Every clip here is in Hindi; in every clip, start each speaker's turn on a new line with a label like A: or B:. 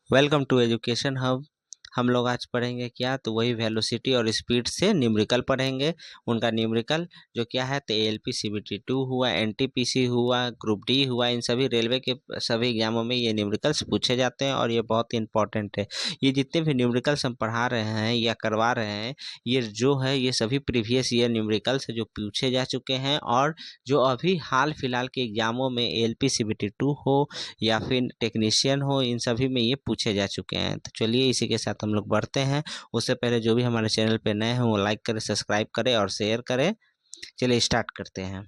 A: Welcome to education hub. हम लोग आज पढ़ेंगे क्या, तो वही वेलोसिटी और स्पीड से न्यूमेरिकल पढ़ेंगे। उनका न्यूमेरिकल जो क्या है, तो एएलपी सीबीटी 2 हुआ, एनटीपीसी हुआ, ग्रुप डी हुआ। इन सभी रेलवे के सभी एग्जामों में ये न्यूमेरिकल्स पूछे जाते हैं और ये बहुत ही इंपॉर्टेंट है। ये जितने भी न्यूमेरिकल्स हम पढ़ा रहे हैं या करवा रहे हैं, ये जो है ये सभी प्रीवियस ईयर न्यूमेरिकल्स है जो पूछे जा चुके हैं और जो अभी हाल फिलहाल के एग्जामों में एएलपी सीबीटी 2 हो या फिर टेक्नीशियन हो, इन सभी में ये पूछे जा चुके हैं। तो चलिए इसी के साथ हम लोग बढ़ते हैं। उससे पहले जो भी हमारे चैनल पे नए हैं वो लाइक करें, सब्सक्राइब करें और शेयर करें। चलिए स्टार्ट करते हैं।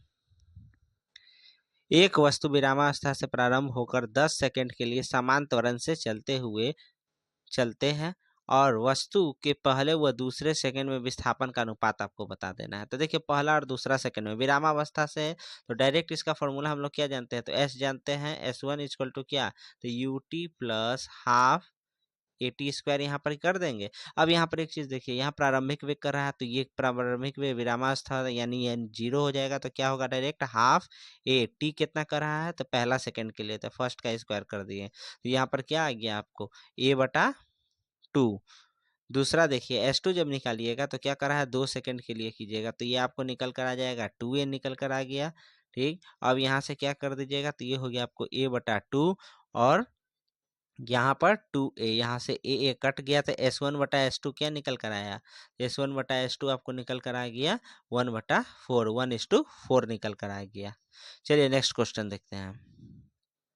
A: एक वस्तु विरामावस्था से प्रारंभ होकर 10 सेकंड के लिए समान त्वरण से चलते हैं और वस्तु के पहले व दूसरे सेकंड में विस्थापन का अनुपात आपको बता देना है। तो देखिए, पहला और दूसरा सेकंड में विरामावस्था से है तो डायरेक्ट इसका फॉर्मूला हम लोग क्या जानते हैं, तो एस जानते हैं। S1 इक्वल टू क्या, तो UT plus half eighty square यहाँ पर कर देंगे। अब यहाँ पर एक चीज देखिए, यहाँ प्रारंभिक वेग कर रहा है तो ये प्रारंभिक वेग विरामावस्था यानी ये 0 हो जाएगा। तो क्या होगा, डायरेक्ट हाफ ए टी कितना कर रहा है, तो पहला सेकंड के लिए, तो फर्स्ट का स्क्वायर कर दिए। तो यहाँ पर क्या आ गया आपको, A/2। दूसरा देखिए, S2 जब निकालिएगा तो क्या करा है, 2 सेकंड के लिए कीजिएगा तो ये आपको निकल कर आ जाएगा 2A निकल कर आ गया। ठीक, अब यहाँ से क्या कर दीजिएगा, तो ये हो गया आपको A/2 और यहाँ पर 2A, यहाँ से A कट गया तो S1/S2 क्या निकल कर आया, S1/S2 आपको निकल कर आ गया 1/4, 1:4 निकल कर आ गया। चलिए नेक्स्ट क्वेश्चन देखते हैं।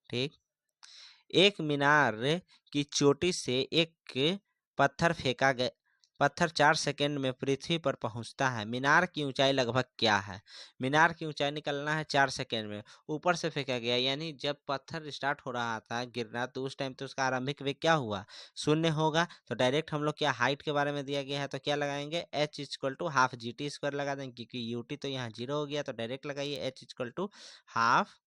A: ठीक, एक मीनार की चोटी से एक पत्थर फेंका गया, पत्थर 4 सेकंड में पृथ्वी पर पहुंचता है। मीनार की ऊंचाई लगभग क्या है। मीनार की ऊंचाई निकलना है 4 सेकंड में, ऊपर से फेंका गया, यानी जब पत्थर स्टार्ट हो रहा था गिरना तो उस टाइम तो उसका आरंभिक वेग क्या हुआ, 0 होगा। तो डायरेक्ट हम लोग क्या हाइट के बारे में दिया गया है तो क्या लगाएंगे, H equal to half GT square लगा देंगे, क्योंकि यूटी तो यहाँ 0 हो गया। तो डायरेक्ट लगाइए H equal to half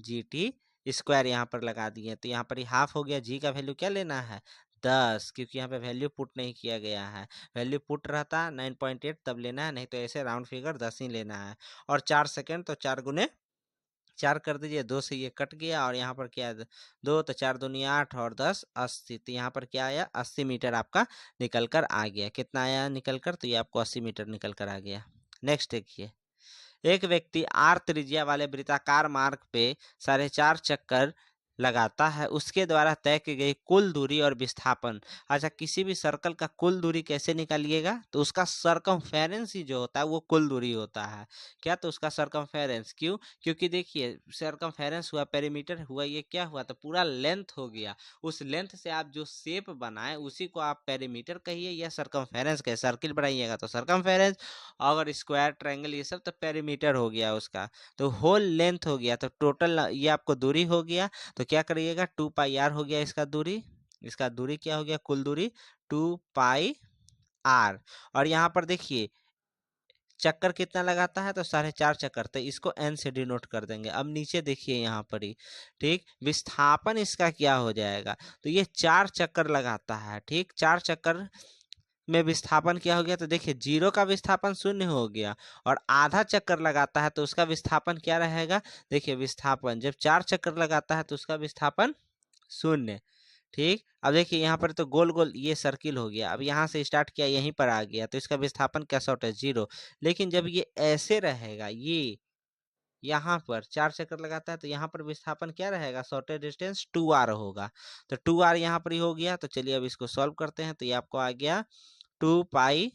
A: GT square यहाँ पर लगा दिए। तो यहाँ पर ही हाफ हो गया, जी का वैल्यू क्या लेना है 10, क्योंकि यहाँ पे वैल्यू पुट नहीं किया गया है। वैल्यू पुट रहता 9.8 तब लेना है, नहीं तो ऐसे राउंड फिगर 10 ही लेना है। और 4 सेकंड तो 4 गुने 4 कर दीजिए, 2 से ये कट गया और यहाँ पर क्या है 2, तो 4 दूनी 8 और 10 80। तो यहाँ पर क्या आया 80 मीटर आपका निकल कर आ गया। कितना आया निकल कर, तो ये आपको 80 मीटर निकल कर आ गया। नेक्स्ट देखिए, एक व्यक्ति आर त्रिज्या वाले वृत्ताकार मार्ग पे 4.5 चक्कर लगाता है, उसके द्वारा तय की गई कुल दूरी और विस्थापन। अच्छा, किसी भी सर्कल का कुल दूरी कैसे निकालिएगा, तो उसका सरकमफेरेंस ही जो होता है वो कुल दूरी होता है। क्या, तो उसका सरकमफेरेंस, क्यों, क्योंकि देखिए सरकमफेरेंस हुआ, पेरीमीटर हुआ, ये क्या हुआ, तो पूरा लेंथ हो गया। उस लेंथ से आप जो शेप बनाए उसी को आप पेरीमीटर कहिए या सरकमफेरेंस कहिए। सर्किल बनाइएगा तो सरकमफेरेंस, अगर स्क्वायर ट्रायंगल ये सब तो पेरीमीटर हो गया उसका। तो होल लेंथ हो गया, तो टोटल ये आपको दूरी हो गया। तो क्या करिएगा, 2πr हो गया इसका दूरी। इसका दूरी क्या हो गया, कुल दूरी 2πr। और यहाँ पर देखिए चक्कर कितना लगाता है, तो 4.5 चक्कर, तो इसको n से डिनोट कर देंगे। अब नीचे देखिए यहाँ पर ही, ठीक, विस्थापन इसका क्या हो जाएगा, तो ये 4 चक्कर लगाता है। ठीक, 4 चक्कर में विस्थापन क्या हो गया, तो देखिए 0 का विस्थापन 0 हो गया और आधा चक्कर लगाता है तो उसका विस्थापन क्या रहेगा। देखिए विस्थापन जब 4 चक्कर लगाता है तो उसका विस्थापन 0। ठीक, अब देखिए यहाँ पर तो गोल गोल ये सर्किल हो गया। अब यहाँ से स्टार्ट किया यहीं पर आ गया तो इसका विस्थापन क्या शॉर्ट है 0। लेकिन जब ये ऐसे रहेगा, ये यहाँ पर 4 चक्कर लगाता है तो यहाँ पर विस्थापन क्या रहेगा, शॉर्टेज डिस्टेंस 2r होगा। तो 2r यहाँ पर ही हो गया। तो चलिए अब इसको सॉल्व करते हैं। तो ये आपको आ गया 2πr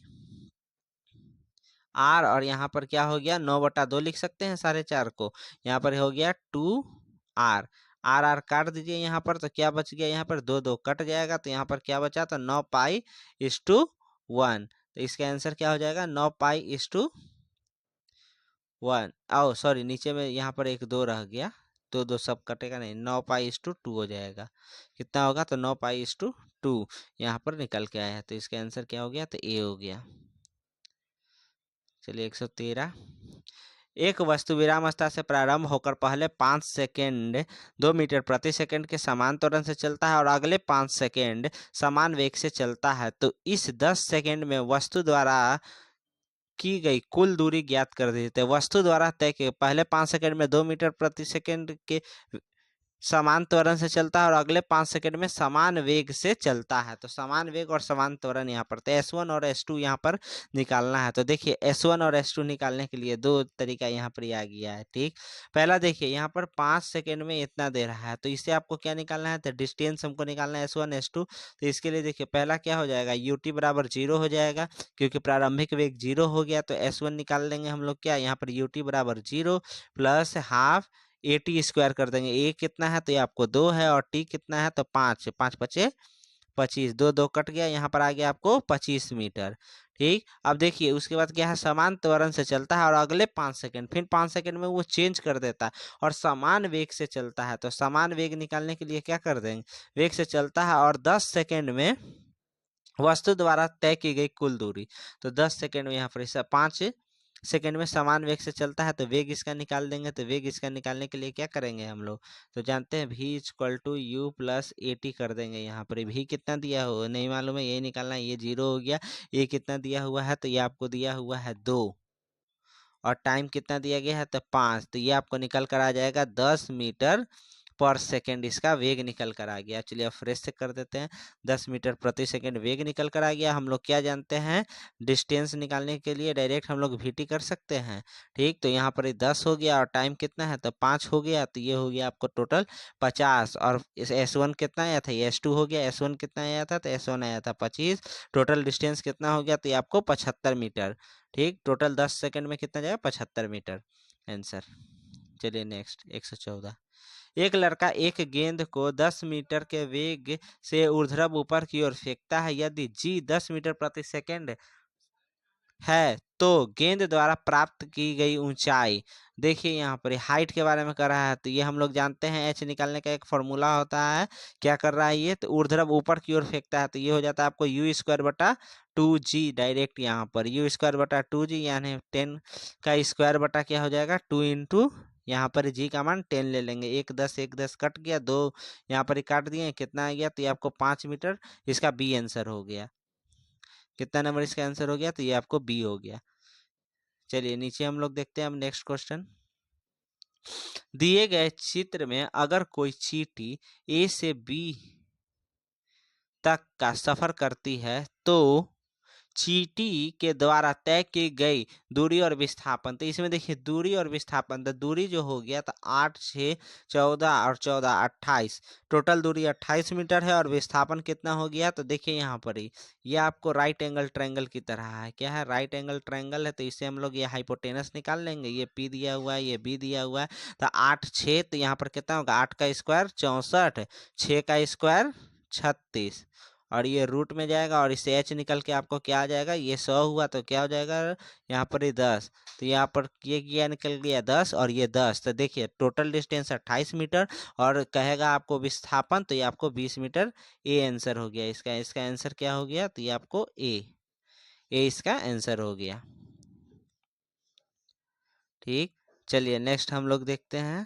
A: और यहाँ पर क्या हो गया 9/2 लिख सकते हैं 4.5 को। यहाँ पर हो गया 2r, आर आर काट दीजिए यहाँ पर, तो क्या बच गया, यहाँ पर 2 2 कट जाएगा तो यहाँ पर क्या बचा, तो 9π/1। तो इसका आंसर क्या हो जाएगा 9π/1। आओ सॉरी, नीचे में यहाँ पर एक 2 रह गया, 2 2 सब कटेगा नहीं, 9π/2 हो जाएगा। कितना होगा, तो 9π/2 यहाँ पर निकल के आया। तो इसका आंसर क्या हो गया, तो ए हो गया। चलिए 113, एक वस्तु विरामावस्था से प्रारंभ होकर पहले 5 सेकेंड 2 मीटर प्रति सेकंड के समान त्वरण से चलता है और अगले 5 सेकेंड समान वेग से चलता है, तो इस 10 सेकेंड में वस्तु द्वारा की गई कुल दूरी ज्ञात कर देते हैं। वस्तु द्वारा तय के पहले 5 सेकेंड में 2 मीटर प्रति सेकंड के समान त्वरण से चलता है और अगले 5 सेकंड में समान वेग से चलता है। तो समान वेग और समान त्वरण यहाँ पर, तो S1 और S2 यहाँ पर निकालना है। तो देखिए S1 और S2 निकालने के लिए दो तरीका यहाँ पर आ गया है। ठीक, पहला देखिए यहाँ पर 5 सेकंड में इतना दे रहा है, तो इससे आपको क्या निकालना है, तो डिस्टेंस हमको निकालना है S1 S2। तो इसके लिए देखिए पहला क्या हो जाएगा, ut बराबर 0 हो जाएगा, क्योंकि प्रारंभिक वेग 0 हो गया। तो S1 निकाल लेंगे हम लोग, क्या यहाँ पर ut बराबर 0 plus half A T square कर देंगे। ए कितना है, तो ये आपको 2 है, और टी कितना है, तो 5, 5 पचे 25, 2 2 कट गया, यहाँ पर आ गया आपको 25 मीटर। ठीक, अब देखिए उसके बाद क्या है, समान त्वरण से चलता है और अगले 5 सेकंड, फिर 5 सेकंड में वो चेंज कर देता है और समान वेग से चलता है। तो समान वेग निकालने के लिए क्या कर देंगे, वेग से चलता है और 10 सेकंड में वस्तु द्वारा तय की गई कुल दूरी। तो 10 सेकंड में यहाँ पर 5 सेकंड में समान वेग से चलता है, तो वेग इसका निकाल देंगे। तो वेग इसका निकालने के लिए क्या करेंगे हम लोग, तो जानते हैं v equal to u plus a t कर देंगे। यहाँ पर v कितना दिया हो नहीं मालूम है, ये निकालना है, ये 0 हो गया। ये कितना दिया हुआ है, तो ये आपको दिया हुआ है 2, और टाइम कितना दिया गया है, तो 5। तो ये आपको निकल कर आ जाएगा 10 मीटर पर सेकेंड, इसका वेग निकल कर आ गया। चलिए अब फ्रेश से कर देते हैं। 10 मीटर प्रति सेकेंड वेग निकल कर आ गया। हम लोग क्या जानते हैं, डिस्टेंस निकालने के लिए डायरेक्ट हम लोग वीटी कर सकते हैं। ठीक, तो यहाँ पर 10 हो गया और टाइम कितना है, तो 5 हो गया। तो ये हो गया आपको टोटल 50, और इस S1 कितना आया था, ये S2 हो गया। S1 कितना आया था, तो S1 आया था 25। टोटल डिस्टेंस कितना हो गया, तो ये आपको 75 मीटर। ठीक, टोटल 10 सेकंड में कितना जाएगा, 75 मीटर आंसर। चलिए नेक्स्ट 114। एक लड़का एक गेंद को 10 मीटर के वेग से ऊर्ध्व ऊपर की ओर फेंकता है। यदि जी 10 मीटर प्रति सेकंड है तो गेंद द्वारा प्राप्त की गई ऊंचाई, देखिए यहाँ पर हाइट के बारे में कर रहा है। तो ये हम लोग जानते हैं, एच निकालने का एक फॉर्मूला होता है। क्या कर रहा है ये, तो ऊर्ध्व ऊपर की ओर फेंकता है। तो ये हो जाता है आपको यू स्क्वायर बटा 2g, डायरेक्ट यहाँ पर यू स्क्वायर बटा 2g, यानी 10 का स्क्वायर बटा क्या हो जाएगा 2 इंटू, यहाँ पर जी का मान 10 ले लेंगे। 1 10 कट गया, 2 यहाँ पर ही काट दिए, कितना आ गया, तो ये आपको 5 मीटर, इसका बी आंसर हो गया। कितना नंबर इसका आंसर हो गया, तो ये आपको बी हो गया। चलिए नीचे हम लोग देखते हैं अब नेक्स्ट क्वेश्चन। दिए गए चित्र में अगर कोई चींटी ए से बी तक का सफर करती है तो चींटी के द्वारा तय की गई दूरी और विस्थापन, तो इसमें देखिए दूरी और विस्थापन, तो दूरी जो हो गया तो 8 6 14 और 14 28, टोटल दूरी 28 मीटर है। और विस्थापन कितना हो गया, तो देखिए यहाँ पर ही ये आपको राइट एंगल ट्रायंगल की तरह है। क्या है, राइट एंगल ट्रायंगल है। तो इससे हम लोग ये हाइपोटेनस निकाल लेंगे। ये पी दिया हुआ है, ये बी दिया हुआ है। तो 8 6, तो यहाँ पर कितना होगा, 8 का स्क्वायर 64, 6 का स्क्वायर 36, और ये रूट में जाएगा, और इससे एच निकल के आपको क्या आ जाएगा, ये 100 हुआ तो क्या हो जाएगा यहाँ पर ही 10। तो यहाँ पर ये क्या निकल गया 10 और ये 10। तो देखिए टोटल डिस्टेंस 28 मीटर, और कहेगा आपको विस्थापन, तो ये आपको 20 मीटर। ए आंसर हो गया इसका। इसका आंसर क्या हो गया, तो ये आपको ए इसका आंसर हो गया। ठीक, चलिए नेक्स्ट हम लोग देखते हैं।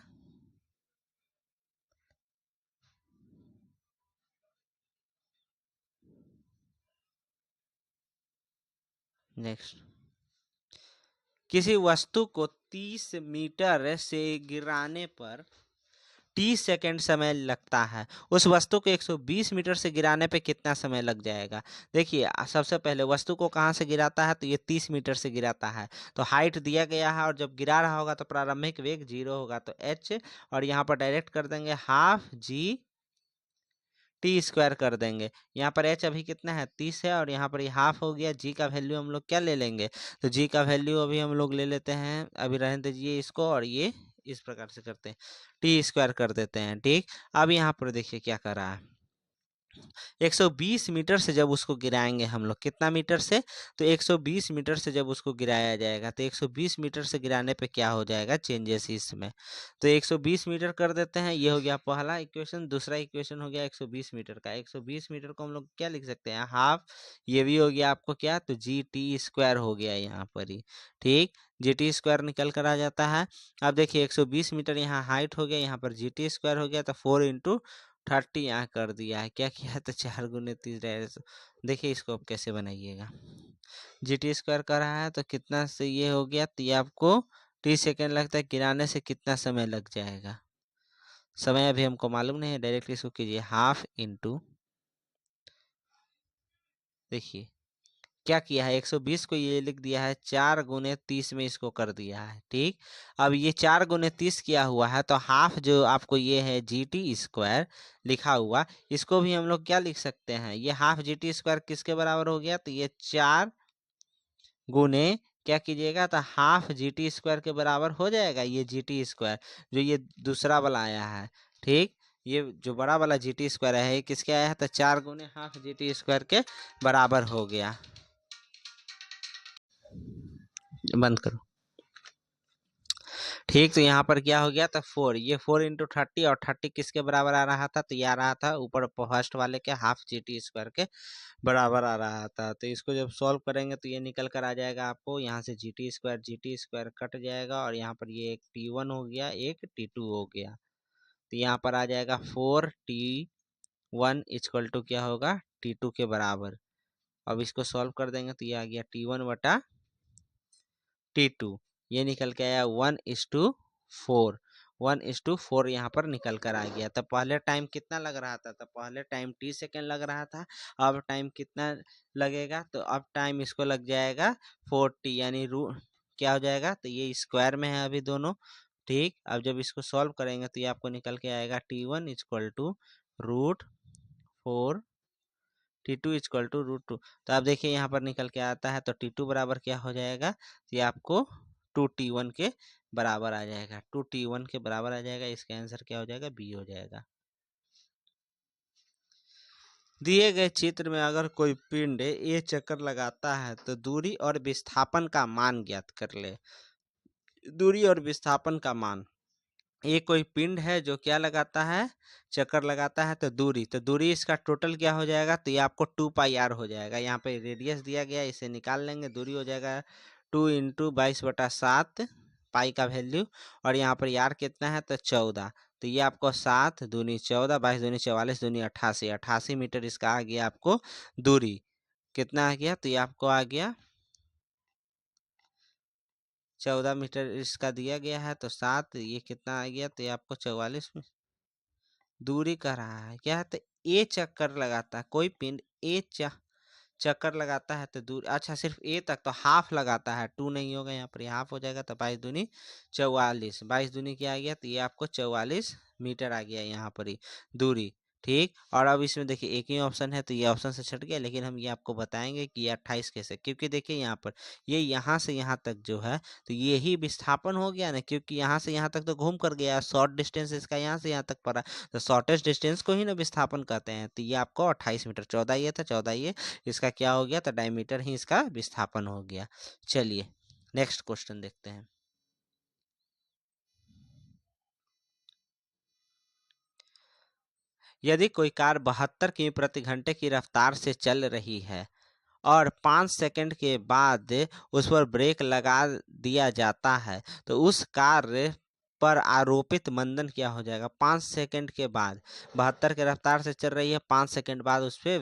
A: नेक्स्ट, किसी वस्तु को 30 मीटर से गिराने पर 30 सेकेंड समय लगता है, उस वस्तु को 120 मीटर से गिराने पे कितना समय लग जाएगा। देखिए सबसे पहले वस्तु को कहाँ से गिराता है, तो ये 30 मीटर से गिराता है। तो हाइट दिया गया है, और जब गिरा रहा होगा तो प्रारंभिक वेग 0 होगा, तो एच, और यहाँ पर डायरेक्ट कर देंगे हाफ जी टी स्क्वायर कर देंगे। यहाँ पर एच अभी कितना है 30 है, और यहाँ पर ये हाफ हो गया। जी का वैल्यू हम लोग क्या ले लेंगे, तो जी का वैल्यू अभी हम लोग ले लेते हैं, अभी रहने दीजिए इसको, और ये इस प्रकार से करते हैं, टी स्क्वायर कर देते हैं। ठीक, अब यहाँ पर देखिए क्या कर रहा है, 120 मीटर से जब उसको गिराएंगे हम लोग, कितना मीटर से, तो 120 मीटर से जब उसको गिराया जाएगा, तो 120 मीटर से गिराने पे क्या हो जाएगा चेंजेस इसमें। तो 120 मीटर कर देते हैं, ये हो गया पहला इक्वेशन। दूसरा इक्वेशन हो गया 120 मीटर का। 120 मीटर को हम लोग क्या लिख सकते हैं, हाफ, ये भी हो गया आपको क्या, तो जी टी स्क्वायर हो गया यहाँ पर ही। ठीक, जी टी स्क्वायर निकल कर आ जाता है। अब देखिए 120 मीटर यहाँ हाइट हो गया, यहाँ पर जी टी स्क्वायर हो गया, तो 4 इंटू 30 यहाँ कर दिया है। क्या किया है, तो 4 गुने 30 रहे। देखिए इसको अब कैसे बनाइएगा, जी टी स्क्वायर कर रहा है तो कितना से ये हो गया, तो ये आपको 30 सेकेंड लगता है, गिराने से कितना समय लग जाएगा, समय अभी हमको मालूम नहीं है, डायरेक्टली इसको कीजिए हाफ इंटू, देखिए क्या किया है, 120 को ये लिख दिया है 4 × 30 में इसको कर दिया है। ठीक, अब ये 4 × 30 किया हुआ है, तो हाफ जो आपको ये है GT² लिखा हुआ, इसको भी हम लोग क्या लिख सकते हैं, ये हाफ GT² किसके बराबर हो गया, तो ये 4 गुने क्या कीजिएगा, तो हाफ GT² के बराबर हो जाएगा ये GT² जो ये दूसरा वाला आया है। ठीक, ये जो बड़ा वाला GT² है ये किसके आया है, तो 4 × ½ GT² के बराबर हो गया। बंद करो। ठीक, तो यहाँ पर क्या हो गया, तो 4, ये 4 × 30 और 30 किसके बराबर आ रहा था, तो ये आ रहा था ऊपर फर्स्ट वाले के हाफ GT² के बराबर आ रहा था। तो इसको जब सॉल्व करेंगे तो ये निकल कर आ जाएगा आपको, यहाँ से GT² कट जाएगा और यहाँ पर ये एक T1 हो गया, एक T2 हो गया। तो यहाँ पर आ जाएगा 4T1 इक्वल टू क्या होगा, T2 के बराबर। अब इसको सॉल्व कर देंगे तो ये आ गया T1/T2, ये निकल के आया 1:4, 1:4 यहाँ पर निकल कर आ गया। तब पहले टाइम कितना लग रहा था, तब पहले टाइम T सेकेंड लग रहा था, अब टाइम कितना लगेगा, तो अब टाइम इसको लग जाएगा 4T, यानी क्या हो जाएगा, तो ये स्क्वायर में है अभी दोनों। ठीक, अब जब इसको सॉल्व करेंगे तो ये आपको निकल के आएगा T1 equal to √4, T2 equal to √2। तो आप देखिए यहाँ पर निकल के आता है, तो T2 बराबर क्या हो जाएगा, ये आपको 2T1 के बराबर आ जाएगा, 2T1 के बराबर आ जाएगा। इसका आंसर क्या हो जाएगा, बी हो जाएगा। दिए गए चित्र में अगर कोई पिंड ए चक्कर लगाता है तो दूरी और विस्थापन का मान ज्ञात कर ले। दूरी और विस्थापन का मान, ये कोई पिंड है जो क्या लगाता है, चक्कर लगाता है, तो दूरी इसका टोटल क्या हो जाएगा, तो ये आपको 2πr हो जाएगा। यहाँ पे रेडियस दिया गया, इसे निकाल लेंगे, दूरी हो जाएगा 2 × 22/7 पाई का वैल्यू, और यहाँ पर यार कितना है, तो 14। तो ये आपको 7 दूनी 14, 22 दूनी 44, दूनी 88, 88 मीटर इसका आ गया आपको दूरी। कितना आ गया, तो ये आपको आ गया 14 मीटर इसका दिया गया है, तो 7 ये कितना आ गया, तो ये आपको 44 दूरी कह रहा है क्या है, तो ए चक्कर लगाता है कोई पिंड, ए चक्कर लगाता है तो दूर, अच्छा सिर्फ ए तक, तो हाफ लगाता है, 2 नहीं होगा यहाँ पर, हाफ हो जाएगा, तो 22 दूनी 44, 22 दूनी क्या आ गया, तो ये आपको 44 मीटर आ गया यहाँ पर ही दूरी। ठीक, और अब इसमें देखिए एक ही ऑप्शन है, तो ये ऑप्शन से छट गया, लेकिन हम ये आपको बताएंगे कि ये 28 कैसे, क्योंकि देखिए यहाँ पर ये यहाँ से यहाँ तक जो है, तो ये ही विस्थापन हो गया ना, क्योंकि यहाँ से यहाँ तक तो घूम कर गया, शॉर्ट डिस्टेंस इसका यहाँ से यहाँ तक पड़ा, तो शॉर्टेस्ट डिस्टेंस को ही ना विस्थापन कहते हैं। तो ये आपको 28 मीटर, 14 ये था, 14 ये इसका क्या हो गया, तो डायमीटर ही इसका विस्थापन हो गया। चलिए नेक्स्ट क्वेश्चन देखते हैं। यदि कोई कार 72 किमी प्रति घंटे की रफ्तार से चल रही है और 5 सेकंड के बाद उस पर ब्रेक लगा दिया जाता है, तो उस कार पर आरोपित मंदन क्या हो जाएगा। 5 सेकंड के बाद, 72 की रफ्तार से चल रही है, 5 सेकंड बाद उस पर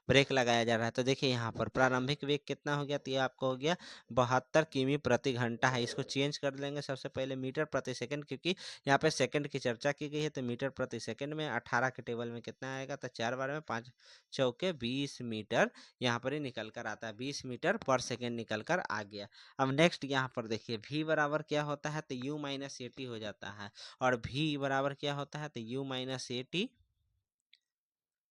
A: ब्रेक लगाया जा रहा है। तो देखिए यहाँ पर प्रारंभिक वेग कितना हो गया, तो ये आपको हो गया 72 किमी प्रति घंटा है। इसको चेंज कर लेंगे सबसे पहले मीटर प्रति सेकंड, क्योंकि यहाँ पे सेकंड की चर्चा की गई है, तो मीटर प्रति सेकंड में 18 के टेबल में कितना आएगा, तो 4 बार में 5 चौके 20 मीटर यहाँ पर ही निकल कर आता है, 20 मीटर पर सेकेंड निकल कर आ गया। अब नेक्स्ट यहाँ पर देखिए v बराबर क्या होता है, तो u-AT हो जाता है, और v बराबर क्या होता है, तो u-AT,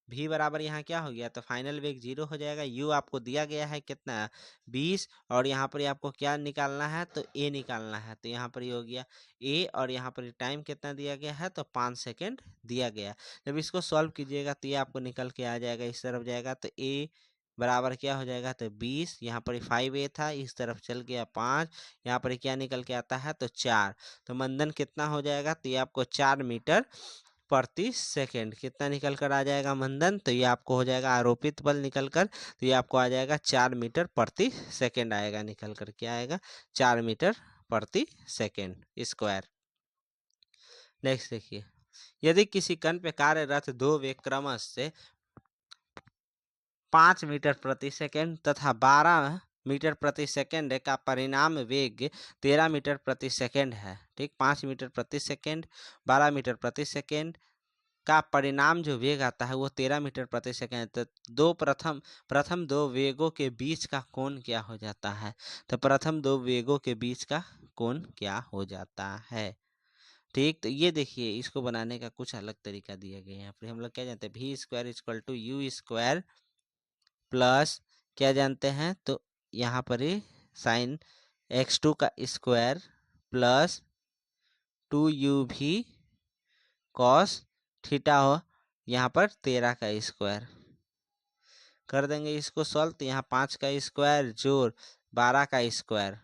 A: v बराबर यहाँ क्या हो गया, तो फाइनल वेग 0 हो जाएगा। u आपको दिया गया है कितना, 20, और यहाँ पर आपको क्या निकालना है, तो a निकालना है, तो यहाँ पर ये हो गया a, और यहाँ पर टाइम कितना दिया गया है, तो 5 सेकेंड दिया गया। जब इसको सॉल्व कीजिएगा तो ये आपको निकल के आ जाएगा, इस तरफ जाएगा, तो a बराबर क्या हो जाएगा, तो 20, यहाँ पर 5a था, इस तरफ चल गया 5, यहाँ पर क्या निकल के आता है, तो 4। तो मंदन कितना हो जाएगा, तो ये आपको 4 मीटर प्रति सेकंड कितना निकल कर आ जाएगा मंदन, तो ये आपको हो जाएगा आरोपित बल निकल कर, तो ये आपको आ जाएगा 4 मीटर प्रति सेकंड आएगा निकल कर, क्या आएगा, 4 मीटर प्रति सेकंड स्क्वायर। नेक्स्ट देखिए, यदि किसी कण पे कार्यरत दो वेग क्रमश से 5 मीटर प्रति सेकंड तथा 12 मीटर प्रति सेकंड का परिणाम वेग 13 मीटर प्रति सेकंड है। ठीक, 5 मीटर प्रति सेकंड, 12 मीटर प्रति सेकंड का परिणाम जो वेग आता है वो 13 मीटर प्रति सेकंड। तो प्रथम दो वेगों के बीच का कोण क्या हो जाता है? तो प्रथम दो वेगों के बीच का कोण क्या हो जाता है? ठीक, तो ये देखिए, इसको बनाने का कुछ अलग तरीका दिया गया है। यहाँ पर हम लोग क्या जानते हैं, v square equal to u square plus क्या जानते हैं, तो यहाँ पर ही साइन x2 का स्क्वायर प्लस 2u भी कॉस थीटा हो, यहाँ पर 13 का स्क्वायर कर देंगे इसको सॉल्व। तो यहाँ 5 का स्क्वायर जोड़ 12 का स्क्वायर,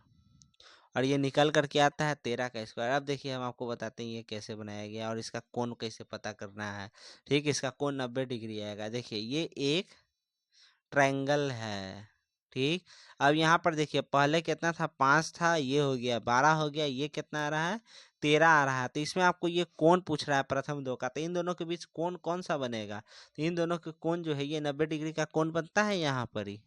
A: और ये निकल करके आता है 13 का स्क्वायर। अब देखिए हम आपको बताते हैं ये कैसे बनाया गया और इसका कोण कैसे पता करना है। ठीक, इसका कोण 90 डिग्री आएगा। देखिए ये एक ट्रायंगल है। ठीक, अब यहाँ पर देखिए पहले कितना था, 5 था, ये हो गया 12 हो गया, ये कितना आ रहा है, 13 आ रहा है। तो इसमें आपको ये कोण पूछ रहा है प्रथम दो का, तो इन दोनों के बीच कोण कौन सा बनेगा? तो इन दोनों के कोण जो है ये 90 डिग्री का कोण बनता है यहाँ पर ही।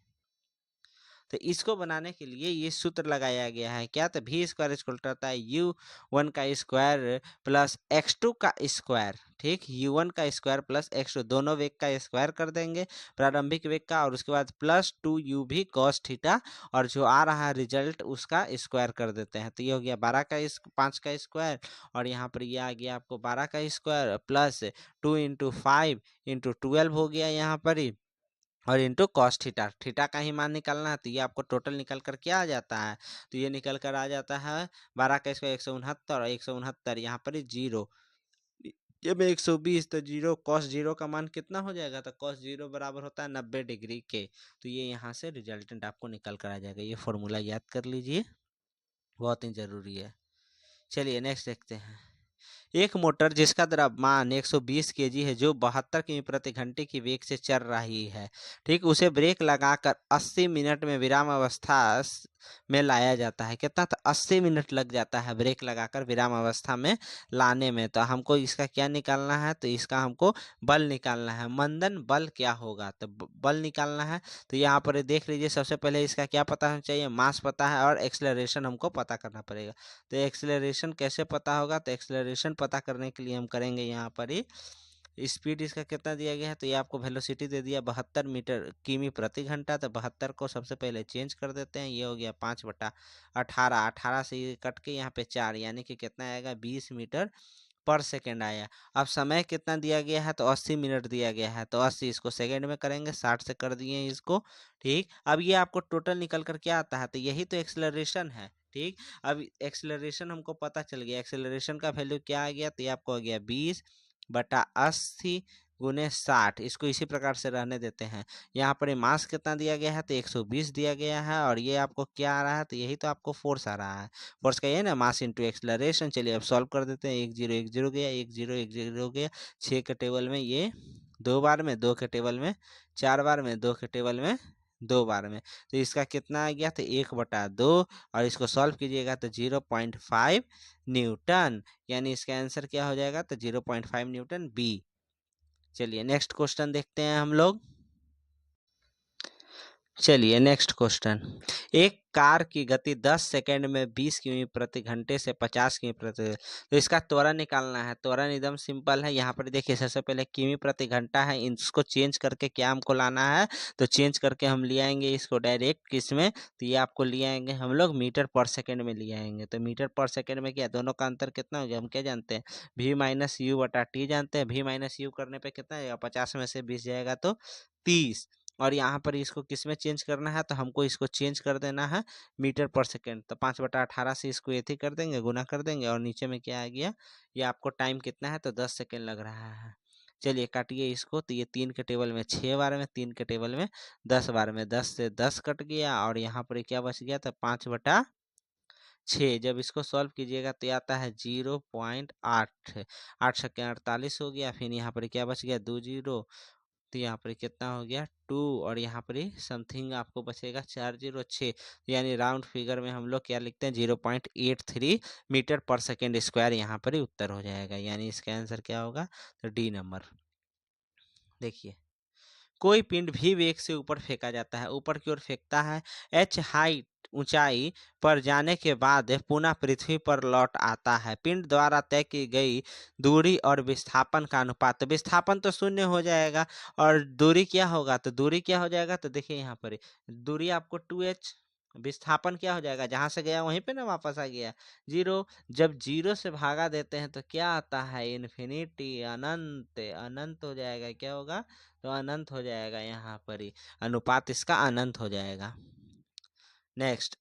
A: तो इसको बनाने के लिए ये सूत्र लगाया गया है क्या, तो वी स्क्वायर इक्वल होता है u1 का स्क्वायर प्लस x2 का स्क्वायर। ठीक, u1 का स्क्वायर प्लस x2 दोनों वेग का स्क्वायर कर देंगे, प्रारंभिक वेग का, और उसके बाद प्लस 2u भी कॉस थीटा, और जो आ रहा है रिजल्ट उसका स्क्वायर कर देते हैं। तो ये हो गया 5 का स्क्वायर, और यहाँ पर ये आ गया आपको 12 का स्क्वायर प्लस 2 इंटू 5 इंटू 12 हो गया यहाँ पर ही, और इंटू कॉस थीटा। थीटा का ही मान निकालना है, तो ये आपको टोटल निकल कर क्या आ जाता है, तो ये निकल कर आ जाता है 12 का स्क्वायर 169, और 169 यहाँ पर जीरो, ये में 120, तो जीरो कॉस जीरो का मान कितना हो जाएगा, तो कॉस जीरो बराबर होता है 90 डिग्री के। तो ये यहाँ से रिजल्टेंट आपको निकल कर आ जाएगा। ये फॉर्मूला याद कर लीजिए, बहुत ही ज़रूरी है। चलिए नेक्स्ट देखते हैं। एक मोटर जिसका द्रव्यमान 120 केजी है, जो 72 किमी प्रति घंटे की वेग से चल रही है, ठीक, उसे ब्रेक लगाकर 80 मिनट में विराम अवस्था में लाया जाता है। कितना? तो 80 मिनट लग जाता है ब्रेक लगाकर विराम अवस्था में लाने में। तो हमको इसका क्या निकालना है, तो इसका हमको बल निकालना है। मंदन बल क्या होगा, तो बल निकालना है। तो यहाँ पर देख लीजिए, सबसे पहले इसका क्या पता होना चाहिए, मास पता है, और एक्सेलरेशन हमको पता करना पड़ेगा। तो एक्सेलरेशन कैसे पता होगा, तो एक्सेलरेशन पता करने के लिए हम करेंगे यहाँ पर ही, स्पीड इसका कितना दिया गया है, तो ये आपको वेलोसिटी दे दिया 72 मीटर किमी प्रति घंटा। तो 72 को सबसे पहले चेंज कर देते हैं, ये हो गया 5/18, 18 से ये कट के यहाँ पे 4, यानी कि कितना आएगा, 20 मीटर पर सेकेंड आया। अब समय कितना दिया गया है, तो 80 मिनट दिया गया है, तो 80 इसको सेकेंड में करेंगे, 60 से कर दिए इसको। ठीक, अब ये आपको टोटल निकल कर क्या आता है, तो यही तो एक्सेलरेशन है। ठीक, अब एक्सेलरेशन हमको पता चल गया, एक्सेलरेशन का वैल्यू क्या आ गया, तो ये आपको आ गया 20/80 गुने 60। इसको इसी प्रकार से रहने देते हैं। यहाँ पर मास कितना दिया गया है, तो 120 दिया गया है, और ये आपको क्या आ रहा है, तो यही तो आपको फोर्स आ रहा है। फोर्स का ये ना, मास इंटू एक्सेलरेशन। चलिए अब सॉल्व कर देते हैं। 1 0 1 0 गया, 1 0 1 0 गया, 6 के टेबल में ये 2 बार में, 2 के टेबल में 4 बार में, 2 के टेबल में 2 बार में। तो इसका कितना आ गया, तो 1/2, और इसको सॉल्व कीजिएगा तो 0.5 न्यूटन, यानी इसका आंसर क्या हो जाएगा, तो 0.5 न्यूटन बी। चलिए नेक्स्ट क्वेश्चन देखते हैं हम लोग। चलिए नेक्स्ट क्वेश्चन। एक कार की गति 10 सेकंड में 20 किमी प्रति घंटे से 50 किमी प्रति, तो इसका त्वरण निकालना है। त्वरण एकदम सिंपल है। यहाँ पर देखिए सबसे पहले किमी प्रति घंटा है, इसको चेंज करके क्या हमको लाना है, तो चेंज करके हम ले आएंगे इसको डायरेक्ट किसमें, तो ये आपको ले आएंगे हम लोग मीटर पर सेकेंड में ले आएंगे। तो मीटर पर सेकेंड में क्या, दोनों का अंतर कितना हो गया, हम क्या जानते हैं, v माइनस यू बटा टी जानते हैं। v माइनस यू करने पे कितना आएगा, 50 में से 20 जाएगा तो 30, और यहाँ पर इसको किस में चेंज करना है, तो हमको इसको चेंज कर देना है मीटर पर सेकेंड। तो 5/18 से इसको एथी कर देंगे, गुना कर देंगे, और नीचे में क्या आ गया, ये आपको टाइम कितना है, तो 10 सेकेंड लग रहा है। चलिए काटिए इसको, तो ये 3 के टेबल में 6 बार में, 3 के टेबल में 10 बार में, 10 से 10 कट गया, और यहाँ पर क्या बच गया, तो 5/6। जब इसको सॉल्व कीजिएगा तो आता है 0.8, 8 × 48 हो गया। फिर यहाँ पर क्या बच गया, 2 जीरो, तो यहाँ पर कितना हो गया 2, और यहाँ पर समथिंग आपको बचेगा 406। यानी राउंड फिगर में हम लोग क्या लिखते हैं, 0.83 मीटर पर सेकेंड स्क्वायर यहाँ पर ही उत्तर हो जाएगा। यानी इसका आंसर क्या होगा, तो डी नंबर। देखिए कोई पिंड भी वेग से ऊपर फेंका जाता है, ऊपर की ओर फेंकता है, h हाइट ऊंचाई पर जाने के बाद पुनः पृथ्वी पर लौट आता है। पिंड द्वारा तय की गई दूरी और विस्थापन का अनुपात, तो विस्थापन तो शून्य हो जाएगा और दूरी क्या होगा, तो दूरी क्या हो जाएगा, तो देखिए यहाँ पर दूरी आपको 2h, विस्थापन क्या हो जाएगा, जहां से गया वहीं पे ना वापस आ गया 0। जब 0 से भागा देते हैं तो क्या आता है, इन्फिनिटी, अनंत, अनंत हो जाएगा, क्या होगा, तो अनंत हो जाएगा, यहाँ पर ही अनुपात इसका अनंत हो जाएगा। नेक्स्ट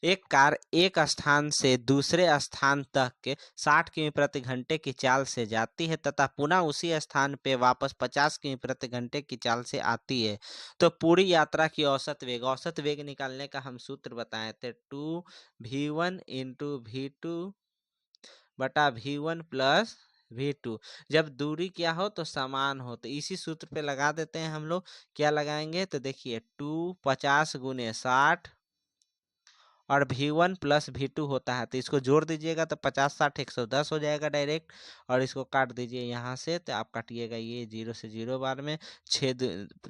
A: एक कार एक स्थान से दूसरे स्थान तक के 60 किमी प्रति घंटे की चाल से जाती है तथा पुनः उसी स्थान पे वापस 50 किमी प्रति घंटे की चाल से आती है, तो पूरी यात्रा की औसत वेग निकालने का हम सूत्र बताए थे, 2v1 इंटू v2 बटा v1 प्लस v2। जब दूरी क्या हो तो समान हो, तो इसी सूत्र पे लगा देते हैं हम लोग। क्या लगाएंगे, तो देखिए 2 50 गुने 60 और v1 प्लस v2 होता है, तो इसको जोड़ दीजिएगा तो 50 60 110 हो जाएगा डायरेक्ट, और इसको काट दीजिए यहाँ से, तो आप काटिएगा ये 0 से 0 बार में,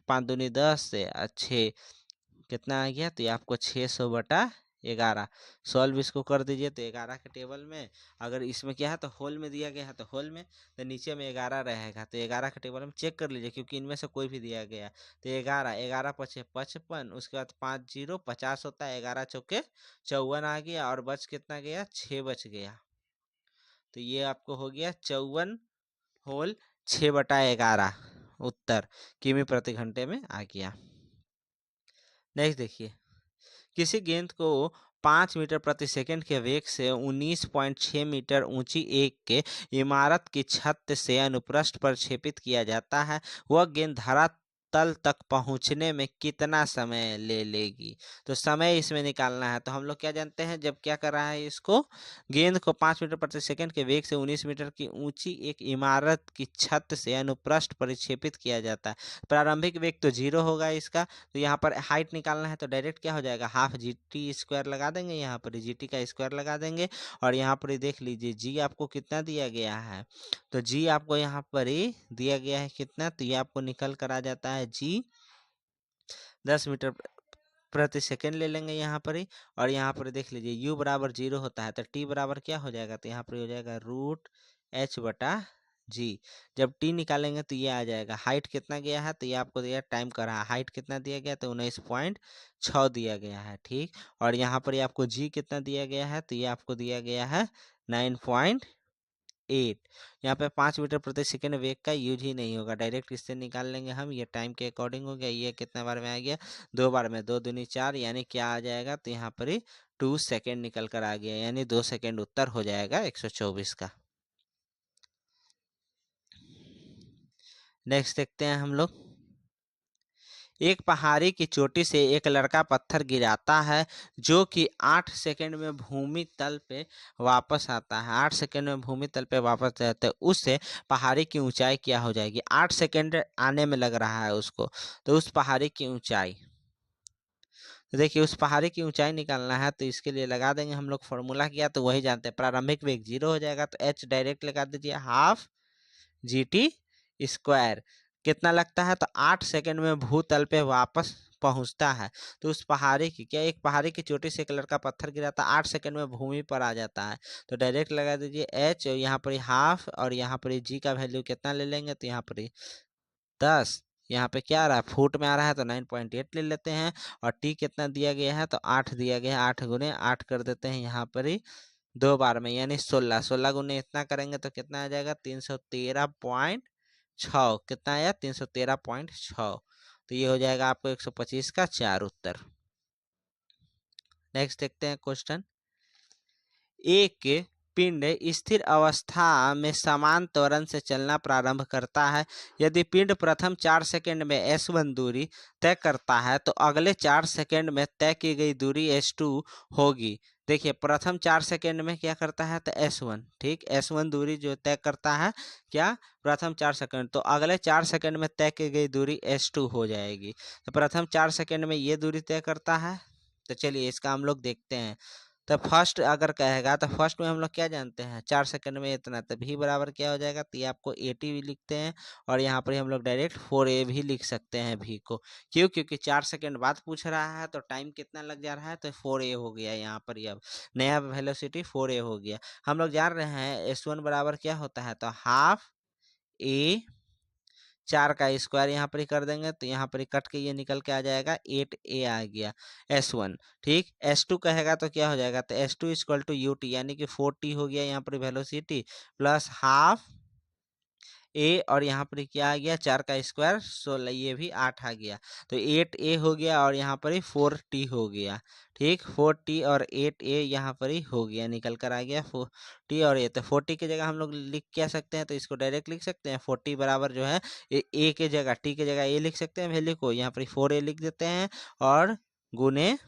A: 5 दूनी 10 से 6 कितना आ गया, तो ये आपको 600/11 सॉल्व इसको कर दीजिए, तो 11 के टेबल में अगर इसमें क्या है तो होल में दिया गया है तो होल में, तो नीचे में 11 रहेगा, तो 11 के टेबल में चेक कर लीजिए क्योंकि इनमें से कोई भी दिया गया, तो 11 11 पचे 55, उसके बाद 5 0 50 होता है, 11 चौके 54 आ गया, और बच कितना गया, 6 बच गया, तो ये आपको हो गया 54 होल 6/11 उत्तर किमी प्रति घंटे में आ गया। नेक्स्ट देखिए, किसी गेंद को 5 मीटर प्रति सेकंड के वेग से 19.6 मीटर ऊंची एक के इमारत की छत से अनुप्रस्थ प्रक्षेपित किया जाता है, वह गेंद धरातल तक पहुंचने में कितना समय ले लेगी, तो समय इसमें निकालना है। तो हम लोग क्या जानते हैं, जब क्या कर रहा है, इसको गेंद को 5 मीटर प्रति सेकंड के वेग से 19 मीटर की ऊंची एक इमारत की छत से अनुप्रस्थ प्रक्षेपित किया जाता है, प्रारंभिक वेग तो 0 होगा इसका, तो यहाँ पर हाइट निकालना है तो डायरेक्ट क्या हो जाएगा, हाफ जी टी स्क्वायर लगा देंगे, यहाँ पर जी टी का स्क्वायर लगा देंगे, और यहाँ पर देख लीजिए जी आपको कितना दिया गया है, तो जी आपको यहाँ पर ही दिया गया है कितना, तो ये आपको निकल कर आ जाता है जी 10 मीटर प्रति सेकेंड ले लेंगे यहाँ पर ही, और यहाँ पर देख लीजिए u बराबर 0 होता है तो t बराबर क्या हो जाएगा, तो यहाँ पर हो जाएगा √h/g। जब t निकालेंगे तो ये आ जाएगा, हाइट कितना गया है, तो ये आपको दिया टाइम कर रहा है, हाइट कितना दिया गया, तो 19.6 दिया गया है, ठीक। और यहाँ पर ये आपको g कितना दिया गया है, तो ये आपको दिया गया है 9.8। यहाँ पे 5 मीटर प्रति सेकंड वेग का यूज ही नहीं होगा, डायरेक्ट इससे निकाल लेंगे हम, ये टाइम के अकॉर्डिंग हो गया, ये कितना बार में आ गया, 2 बार में, 2 दूनी 4, यानी क्या आ जाएगा, तो यहाँ पर ही 2 सेकेंड निकल कर आ गया, यानी 2 सेकेंड उत्तर हो जाएगा 124 का। नेक्स्ट देखते हैं हम लोग, एक पहाड़ी की चोटी से एक लड़का पत्थर गिराता है जो कि 8 सेकंड में भूमि तल पे वापस आता है, 8 सेकंड में भूमि तल पे वापस आता है, उससे पहाड़ी की ऊंचाई क्या हो जाएगी, 8 सेकंड आने में लग रहा है उसको, तो उस पहाड़ी की ऊंचाई, तो देखिए उस पहाड़ी की ऊंचाई निकालना है, तो इसके लिए लगा देंगे हम लोग फॉर्मूला किया, तो वही जानते हैं, प्रारंभिक वेग 0 हो जाएगा, तो h डायरेक्ट लगा दीजिए, हाफ जी टी स्क्वायर, कितना लगता है, तो 8 सेकंड में भूतल पे वापस पहुंचता है, तो उस पहाड़ी की क्या, एक पहाड़ी की चोटी से एक लड़का पत्थर गिराता है, 8 सेकंड में भूमि पर आ जाता है, तो डायरेक्ट लगा दीजिए h, और यहाँ पर हाफ, और यहाँ पर जी का वैल्यू कितना ले लेंगे, तो यहाँ पर 10, यहाँ पे क्या आ रहा है, फुट में आ रहा है, तो 9.8 ले लेते हैं, और टी कितना दिया गया है, तो 8 दिया गया है, 8 गुने 8 कर देते हैं यहाँ पर ही 2 बार में, यानी 16, 16 गुने इतना करेंगे तो कितना आ जाएगा, 313.6, कितना आया, 313.6, तो ये हो जाएगा आपको 125 का 4 उत्तर। नेक्स्ट देखते हैं क्वेश्चन, एक पिंड स्थिर अवस्था में समान त्वरण से चलना प्रारंभ करता है, यदि पिंड प्रथम 4 सेकंड में s1 दूरी तय करता है तो अगले 4 सेकंड में तय की गई दूरी s2 होगी। देखिए प्रथम 4 सेकंड में क्या करता है, तो s1, ठीक, s1 दूरी जो तय करता है क्या, प्रथम 4 सेकंड, तो अगले 4 सेकंड में तय की गई दूरी s2 हो जाएगी, तो प्रथम 4 सेकंड में ये दूरी तय करता है, तो चलिए इसका हम लोग देखते हैं, तो फर्स्ट अगर कहेगा तो फर्स्ट में हम लोग क्या जानते हैं 4 सेकंड में इतना, तो भी बराबर क्या हो जाएगा, तो ये आपको 80 भी लिखते हैं और यहाँ पर हम लोग डायरेक्ट 4a भी लिख सकते हैं भी को। क्यों? क्योंकि 4 सेकंड बाद पूछ रहा है तो टाइम कितना लग जा रहा है, तो 4a हो गया यहाँ पर। ये अब नया वेलोसिटी 4a हो गया। हम लोग जान रहे हैं S1 बराबर क्या होता है, तो हाफ ए 4 का स्क्वायर यहाँ पर ही कर देंगे, तो यहाँ पर ही कट के ये निकल के आ जाएगा 8a आ गया S1। ठीक, S2 कहेगा तो क्या हो जाएगा, तो S2 इक्वल टू UT यानी कि 4t हो गया यहाँ पर वेलोसिटी, प्लस हाफ ए और यहाँ पर क्या आ गया 4 का स्क्वायर 16, ये भी 8 आ गया, तो 8a हो गया और यहाँ पर ही 4t हो गया। ठीक, 4t और 8a यहाँ पर ही हो गया, निकल कर आ गया 4t और a। तो 40 की जगह हम लोग लिख क्या सकते हैं, तो इसको डायरेक्ट लिख सकते हैं 40 बराबर जो है a के जगह t के जगह a लिख सकते हैं वैल्यू को, यहाँ पर 4a लिख देते हैं और गुने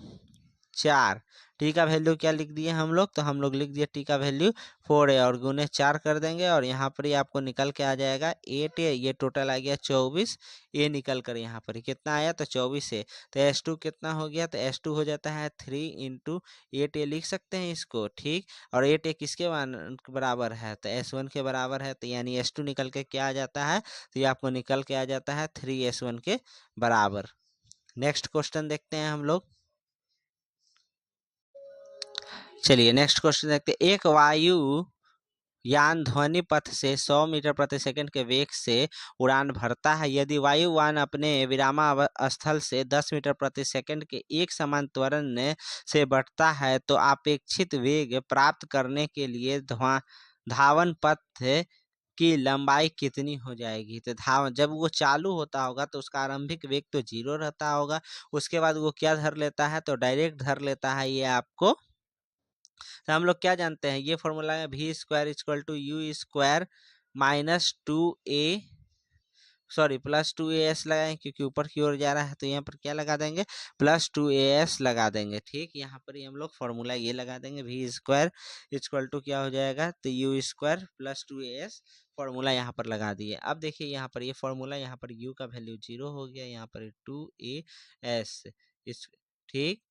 A: 4। टी का वैल्यू क्या लिख दिए हम लोग, तो हम लोग लिख दिए टी का वैल्यू 4 और गुने 4 कर देंगे और यहाँ पर ही आपको निकल के आ जाएगा 8 ये टोटल आ गया 24। ये निकल कर यहाँ पर कितना आया, तो 24 है। तो S2 कितना हो गया, तो S2 हो जाता है 3 इंटू 8 ये लिख सकते हैं इसको। ठीक, और 8 किसके बराबर है, तो S1 के बराबर है, तो यानी S2 निकल के क्या आ जाता है, तो ये आपको निकल के आ जाता है 3S1 के बराबर। नेक्स्ट क्वेश्चन देखते हैं हम लोग। चलिए नेक्स्ट क्वेश्चन देखते हैं। एक वायु यान ध्वनि पथ से 100 मीटर प्रति सेकंड के वेग से उड़ान भरता है। यदि वायुयान अपने विरामास्थल से 10 मीटर प्रति सेकंड के एक समान त्वरण से बढ़ता है तो अपेक्षित वेग प्राप्त करने के लिए धावन पथ की लंबाई कितनी हो जाएगी। तो जब वो चालू होता होगा तो उसका आरंभिक वेग तो 0 रहता होगा, उसके बाद वो क्या धर लेता है, तो डायरेक्ट धर लेता है ये आपको। तो हम लोग क्या जानते हैं, ये फॉर्मूला है v square equal to u square minus 2a sorry plus 2as लगाएं, क्योंकि ऊपर की ओर जा रहा है तो यहाँ पर क्या लगा देंगे, प्लस 2as लगा देंगे। ठीक, यहाँ पर ही हम लोग फॉर्मूला ये लगा देंगे वी स्क्वायर इक्वल टू क्या हो जाएगा, तो you square plus 2as formula यहाँ पर लगा दिए। अब देखिए यहाँ पर ये फॉर्मूला, यहाँ पर u का वैल्यू 0 हो गया, यहाँ पर 2as इस ठीक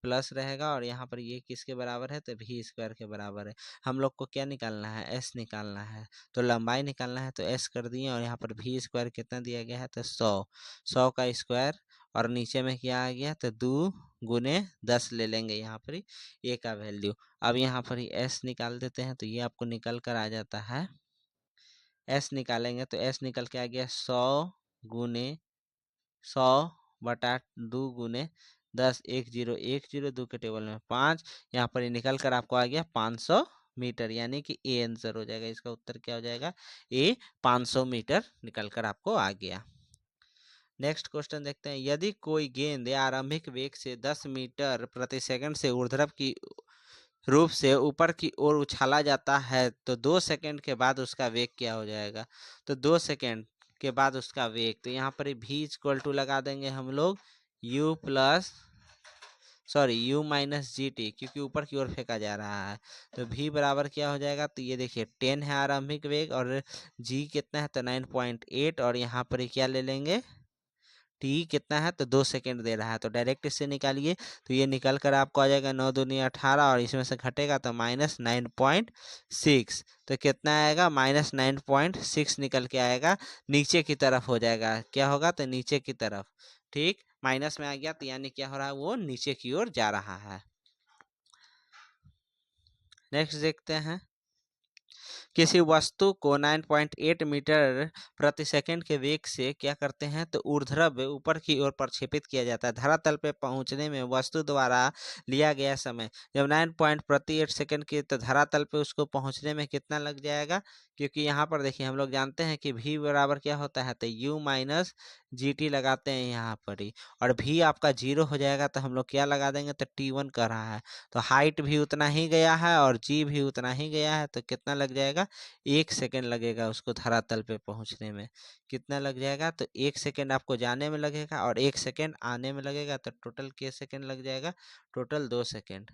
A: प्लस रहेगा और यहाँ पर ये किसके बराबर है, तो वी स्क्वायर के बराबर है। हम लोग को क्या निकालना है, एस निकालना है, तो लंबाई निकालना है, तो एस कर दिए और यहाँ पर वी स्क्वायर कितना दिया गया है, तो 100 का स्क्वायर और नीचे में क्या आ गया, तो 2 गुने 10 ले लेंगे यहाँ पर ए का वैल्यू। अब यहाँ पर ही एस निकाल देते हैं, तो ये आपको निकल कर आ जाता है, एस निकालेंगे तो एस निकल के आ गया 100 गुने 100/2 गुने 10, 1 0 2 के टेबल में 5, यहाँ पर ये निकल कर आपको आ गया 500 मीटर, यानी कि ए आंसर हो जाएगा। इसका उत्तर क्या हो जाएगा, ए 500 मीटर निकल कर आपको आ गया। नेक्स्ट क्वेश्चन देखते हैं। यदि कोई गेंद आरंभिक वेग से 10 मीटर प्रति सेकंड से ऊर्ध्व की रूप से ऊपर की ओर उछाला जाता है तो 2 सेकंड के बाद उसका वेग क्या हो जाएगा, तो 2 सेकंड के बाद उसका वेग, तो यहाँ पर भी इक्वल टू लगा देंगे हम लोग u माइनस जी टी, क्योंकि ऊपर की ओर फेंका जा रहा है। तो v बराबर क्या हो जाएगा, तो ये देखिए 10 है आरंभिक वेग और g कितना है, तो 9.8 और यहाँ पर क्या ले लेंगे, टी कितना है, तो 2 सेकंड दे रहा है, तो डायरेक्ट इससे निकालिए, तो ये निकल कर आपको आ जाएगा 9 दूनी 18 और इसमें से घटेगा तो -9.6, तो कितना आएगा, -9.6 निकल के आएगा, नीचे की तरफ हो जाएगा, क्या होगा, तो नीचे की तरफ। ठीक, माइनस में आ गया तो यानी क्या हो रहा है, वो नीचे की ओर जा रहा है। नेक्स्ट देखते हैं। किसी वस्तु को 9.8 मीटर प्रति सेकंड के वेग से क्या करते हैं, तो ऊर्ध्व ऊपर की ओर प्रक्षेपित किया जाता है। धरातल पे पहुंचने में वस्तु द्वारा लिया गया समय जब 9.8 सेकंड के, तो धरातल पे उसको पहुंचने में कितना लग जाएगा, क्योंकि यहाँ पर देखिए हम लोग जानते हैं कि v बराबर क्या होता है, तो u माइनस जी टी लगाते हैं यहाँ पर ही, और v आपका 0 हो जाएगा तो हम लोग क्या लगा देंगे, तो t1 कर रहा है, तो हाइट भी उतना ही गया है और g भी उतना ही गया है, तो कितना लग जाएगा, 1 सेकंड लगेगा उसको धरातल पे पहुंचने में। कितना लग जाएगा, तो 1 सेकंड आपको जाने में लगेगा और 1 सेकंड आने में लगेगा, तो टोटल के सेकंड लग जाएगा, टोटल 2 सेकंड।